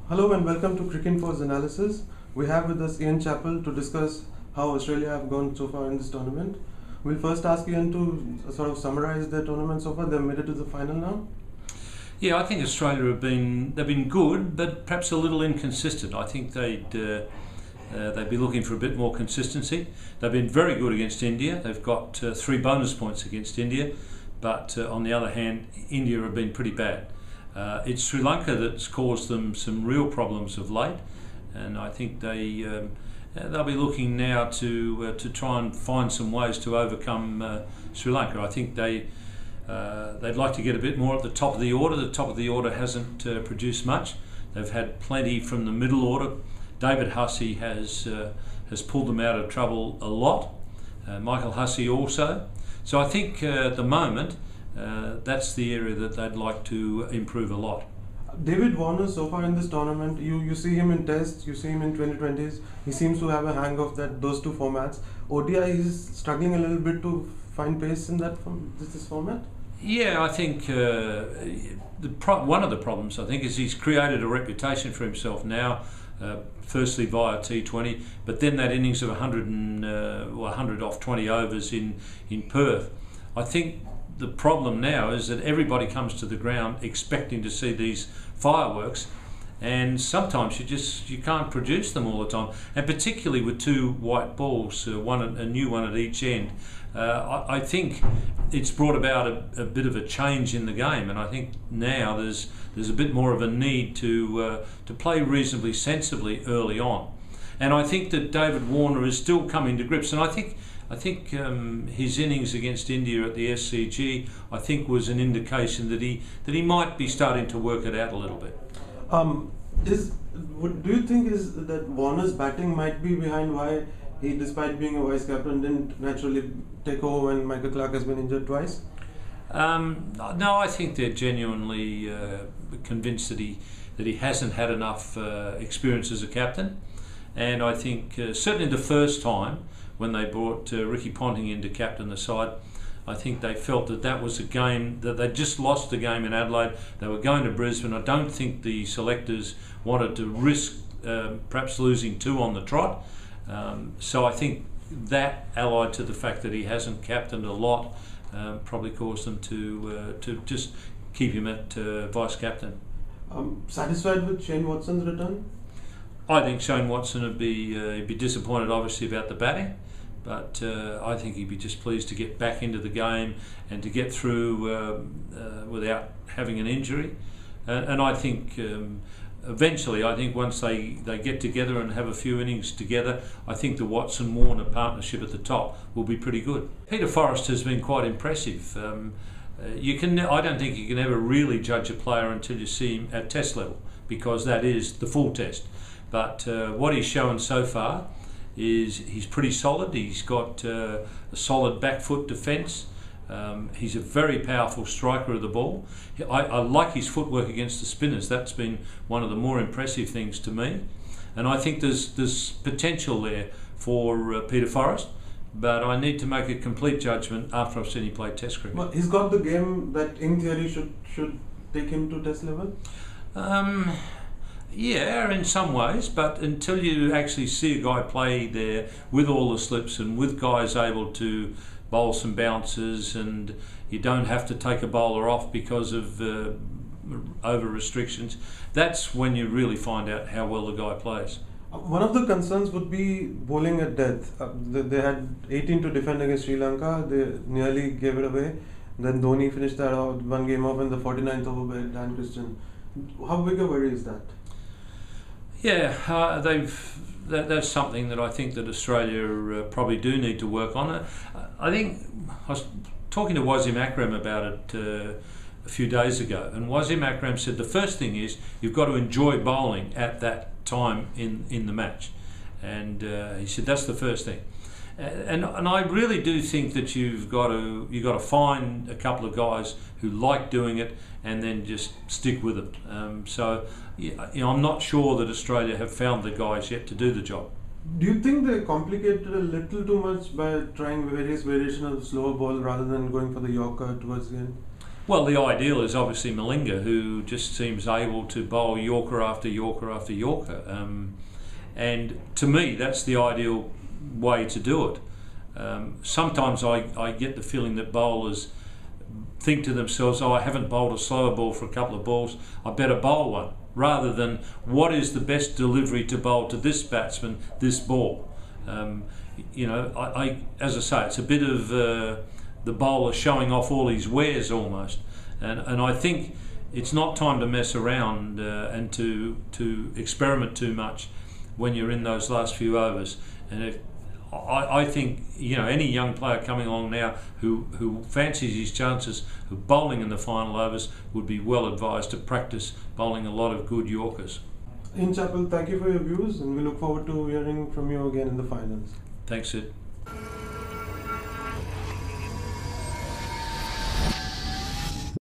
Hello and welcome to Cricinfo's analysis. We have with us Ian Chappell to discuss how Australia have gone so far in this tournament. We'll first ask Ian to sort of summarize their tournament so far. They've made it to the final now. Yeah, I think Australia they've been good, but perhaps a little inconsistent. I think they'd be looking for a bit more consistency. They've been very good against India. They've got 3 bonus points against India, but on the other hand, India have been pretty bad. It's Sri Lanka that's caused them some real problems of late, and I think they'll be looking now to try and find some ways to overcome Sri Lanka. I think they'd like to get a bit more at the top of the order. The top of the order hasn't produced much. They've had plenty from the middle order. David Hussey has pulled them out of trouble a lot. Michael Hussey also. So I think at the moment that's the area that they'd like to improve a lot. David Warner, so far in this tournament, you see him in Tests, you see him in 2020s. He seems to have a hang of those two formats. ODI, he's struggling a little bit to find pace in this format. Yeah, I think one of the problems I think is he's created a reputation for himself now. Firstly via T20, but then that innings of 100 off 20 overs in Perth. I think the problem now is that everybody comes to the ground expecting to see these fireworks, and sometimes you can't produce them all the time, and particularly with 2 white balls, a new one at each end. I think it's brought about a bit of a change in the game, and I think now there's a bit more of a need to play reasonably sensibly early on, and I think that David Warner is still coming to grips, and I think his innings against India at the SCG I think was an indication that he might be starting to work it out a little bit. Do you think that Warner's batting might be behind why he, despite being a vice captain, didn't naturally take over when Michael Clarke has been injured twice? No, I think they're genuinely convinced that he hasn't had enough experience as a captain, and I think certainly the first time when they brought Ricky Ponting in to captain the side, I think they felt that was a game that they'd just lost the game in Adelaide. They were going to Brisbane. I don't think the selectors wanted to risk perhaps losing 2 on the trot. So I think that, allied to the fact that he hasn't captained a lot, probably caused them to just keep him at vice captain. Satisfied with Shane Watson's return? I think Shane Watson would be disappointed, obviously, about the batting, but I think he'd be just pleased to get back into the game and to get through without having an injury. And I think eventually, I think once they get together and have a few innings together, I think the Watson-Warner partnership at the top will be pretty good. Peter Forrest has been quite impressive. I don't think you can ever really judge a player until you see him at test level, because that is the full test. But what he's shown so far is he's pretty solid. He's got a solid back foot defence. He's a very powerful striker of the ball. I like his footwork against the spinners. That's been one of the more impressive things to me. And I think there's potential there for Peter Forrest, but I need to make a complete judgment after I've seen him play Test cricket. Well, he's got the game that in theory should take him to Test level? Yeah, in some ways, but until you actually see a guy play there with all the slips and with guys able to bowl some bounces, and you don't have to take a bowler off because of over restrictions, that's when you really find out how well the guy plays. One of the concerns would be bowling at death. They had 18 to defend against Sri Lanka. They nearly gave it away. Then Dhoni finished that out, 1 game off in the 49th over by Dan Christian. How big a worry is that? Yeah, that's something that I think that Australia probably do need to work on. I think I was talking to Wasim Akram about it a few days ago, and Wasim Akram said the first thing is you've got to enjoy bowling at that time in the match, and he said that's the first thing. And I really do think that you've got to find a couple of guys who like doing it and then just stick with it. So I'm not sure that Australia have found the guys yet to do the job. Do you think they complicated a little too much by trying various variations of the slower ball rather than going for the Yorker towards the end? Well, the ideal is obviously Malinga, who just seems able to bowl Yorker after Yorker after Yorker. And to me, that's the ideal way to do it. Sometimes I get the feeling that bowlers think to themselves, oh, I haven't bowled a slower ball for a couple of balls, I better bowl one, rather than what is the best delivery to bowl to this batsman, this ball. As I say, it's a bit of the bowler showing off all his wares almost, and I think it's not time to mess around and to experiment too much when you're in those last few overs. And I think any young player coming along now who fancies his chances of bowling in the final overs would be well advised to practice bowling a lot of good Yorkers. In Chappell, thank you for your views, and we look forward to hearing from you again in the finals. Thanks, Sid.